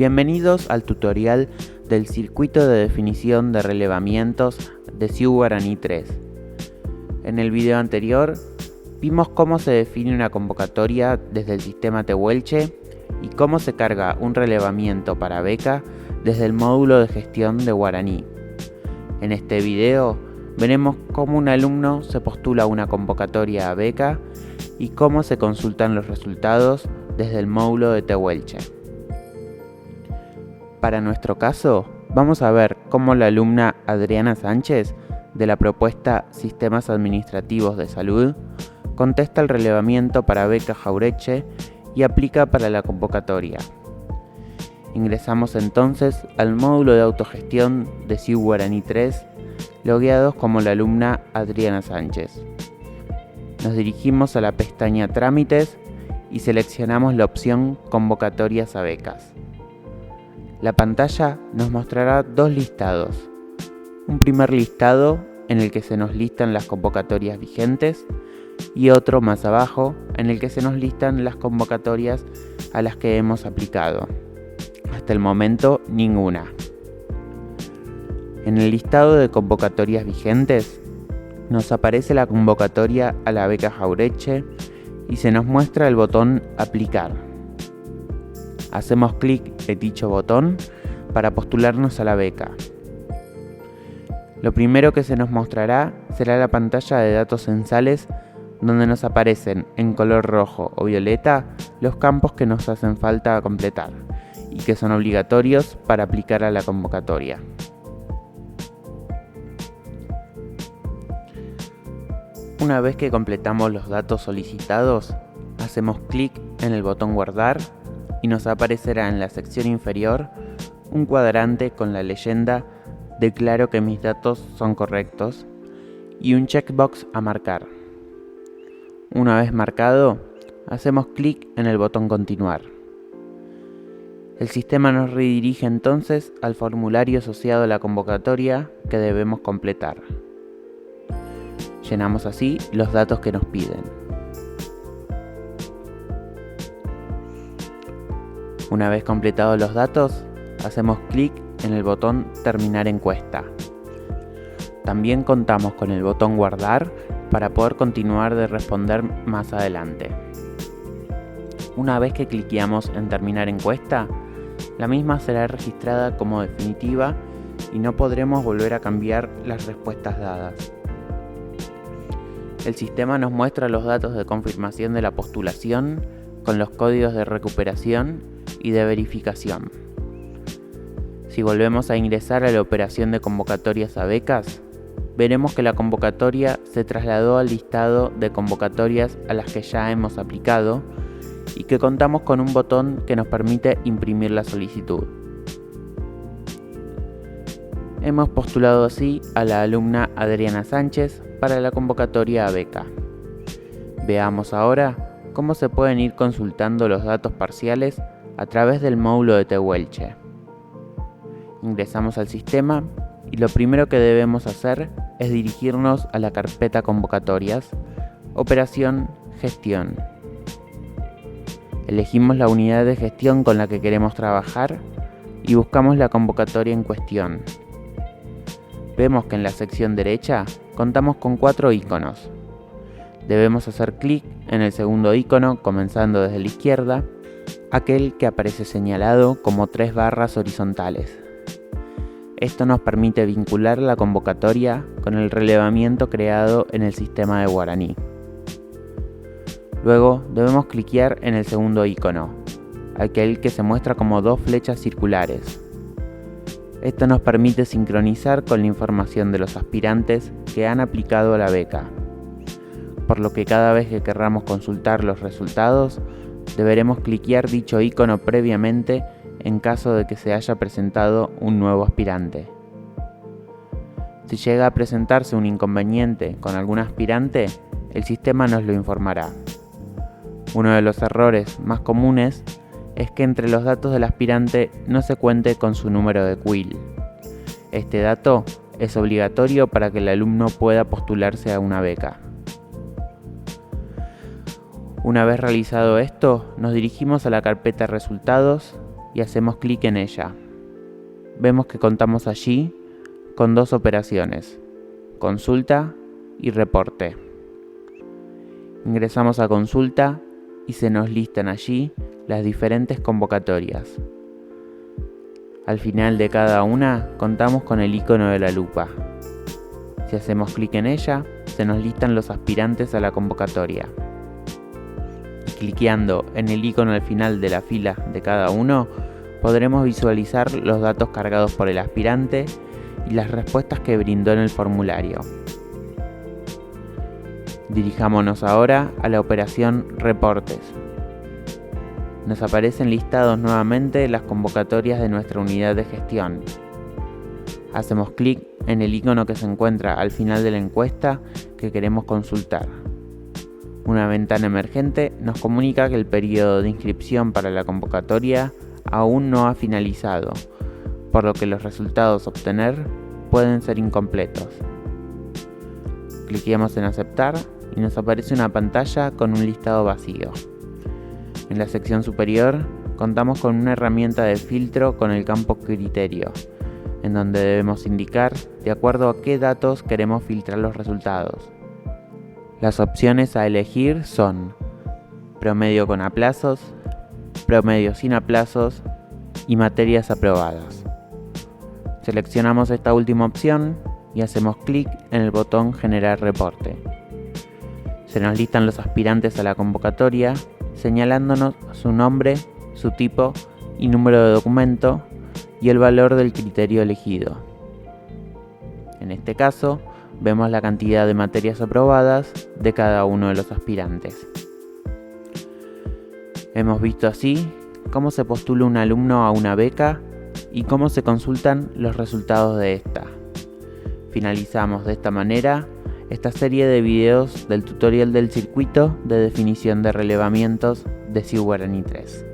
Bienvenidos al tutorial del circuito de definición de relevamientos de Sioux Guaraní 3. En el video anterior vimos cómo se define una convocatoria desde el sistema Tehuelche y cómo se carga un relevamiento para beca desde el módulo de gestión de Guaraní. En este video veremos cómo un alumno se postula una convocatoria a beca y cómo se consultan los resultados desde el módulo de Tehuelche. Para nuestro caso, vamos a ver cómo la alumna Adriana Sánchez, de la propuesta Sistemas Administrativos de Salud, contesta el relevamiento para beca Jauretche y aplica para la convocatoria. Ingresamos entonces al módulo de autogestión de Sioux Guaraní 3, logueados como la alumna Adriana Sánchez. Nos dirigimos a la pestaña Trámites y seleccionamos la opción Convocatorias a becas. La pantalla nos mostrará dos listados. Un primer listado en el que se nos listan las convocatorias vigentes y otro más abajo en el que se nos listan las convocatorias a las que hemos aplicado. Hasta el momento, ninguna. En el listado de convocatorias vigentes nos aparece la convocatoria a la beca Jauretche y se nos muestra el botón Aplicar. Hacemos clic en dicho botón para postularnos a la beca. Lo primero que se nos mostrará será la pantalla de datos censales, donde nos aparecen en color rojo o violeta los campos que nos hacen falta completar y que son obligatorios para aplicar a la convocatoria. Una vez que completamos los datos solicitados, hacemos clic en el botón Guardar y nos aparecerá en la sección inferior un cuadrante con la leyenda "Declaro que mis datos son correctos" y un checkbox a marcar. Una vez marcado, hacemos clic en el botón Continuar. El sistema nos redirige entonces al formulario asociado a la convocatoria que debemos completar. Llenamos así los datos que nos piden. Una vez completados los datos, hacemos clic en el botón Terminar encuesta. También contamos con el botón Guardar para poder continuar de responder más adelante. Una vez que cliqueamos en Terminar encuesta, la misma será registrada como definitiva y no podremos volver a cambiar las respuestas dadas. El sistema nos muestra los datos de confirmación de la postulación con los códigos de recuperación y de verificación. Si volvemos a ingresar a la operación de convocatorias a becas, veremos que la convocatoria se trasladó al listado de convocatorias a las que ya hemos aplicado y que contamos con un botón que nos permite imprimir la solicitud. Hemos postulado así a la alumna Adriana Sánchez para la convocatoria a beca. Veamos ahora cómo se pueden ir consultando los datos parciales a través del módulo de Tehuelche. Ingresamos al sistema y lo primero que debemos hacer es dirigirnos a la carpeta Convocatorias, Operación Gestión. Elegimos la unidad de gestión con la que queremos trabajar y buscamos la convocatoria en cuestión. Vemos que en la sección derecha contamos con 4 iconos. Debemos hacer clic en el segundo icono, comenzando desde la izquierda, aquel que aparece señalado como 3 barras horizontales. Esto nos permite vincular la convocatoria con el relevamiento creado en el sistema de Guaraní. Luego debemos cliquear en el segundo icono, aquel que se muestra como 2 flechas circulares. Esto nos permite sincronizar con la información de los aspirantes que han aplicado a la beca, por lo que cada vez que querramos consultar los resultados, deberemos cliquear dicho icono previamente en caso de que se haya presentado un nuevo aspirante. Si llega a presentarse un inconveniente con algún aspirante, el sistema nos lo informará. Uno de los errores más comunes es que entre los datos del aspirante no se cuente con su número de CUIL. Este dato es obligatorio para que el alumno pueda postularse a una beca. Una vez realizado esto, nos dirigimos a la carpeta Resultados y hacemos clic en ella. Vemos que contamos allí con dos operaciones, consulta y reporte. Ingresamos a consulta y se nos listan allí las diferentes convocatorias. Al final de cada una contamos con el icono de la lupa. Si hacemos clic en ella, se nos listan los aspirantes a la convocatoria. Y cliqueando en el icono al final de la fila de cada uno, podremos visualizar los datos cargados por el aspirante y las respuestas que brindó en el formulario. Dirijámonos ahora a la operación Reportes. Nos aparecen listados nuevamente las convocatorias de nuestra unidad de gestión. Hacemos clic en el icono que se encuentra al final de la encuesta que queremos consultar. Una ventana emergente nos comunica que el periodo de inscripción para la convocatoria aún no ha finalizado, por lo que los resultados a obtener pueden ser incompletos. Cliqueamos en aceptar y nos aparece una pantalla con un listado vacío. En la sección superior contamos con una herramienta de filtro con el campo criterio, en donde debemos indicar de acuerdo a qué datos queremos filtrar los resultados. Las opciones a elegir son promedio con aplazos, promedio sin aplazos y materias aprobadas. Seleccionamos esta última opción y hacemos clic en el botón Generar reporte. Se nos listan los aspirantes a la convocatoria, señalándonos su nombre, su tipo y número de documento y el valor del criterio elegido. En este caso, vemos la cantidad de materias aprobadas de cada uno de los aspirantes. Hemos visto así cómo se postula un alumno a una beca y cómo se consultan los resultados de esta. Finalizamos de esta manera esta serie de videos del tutorial del circuito de definición de relevamientos de CIU Guaraní 3.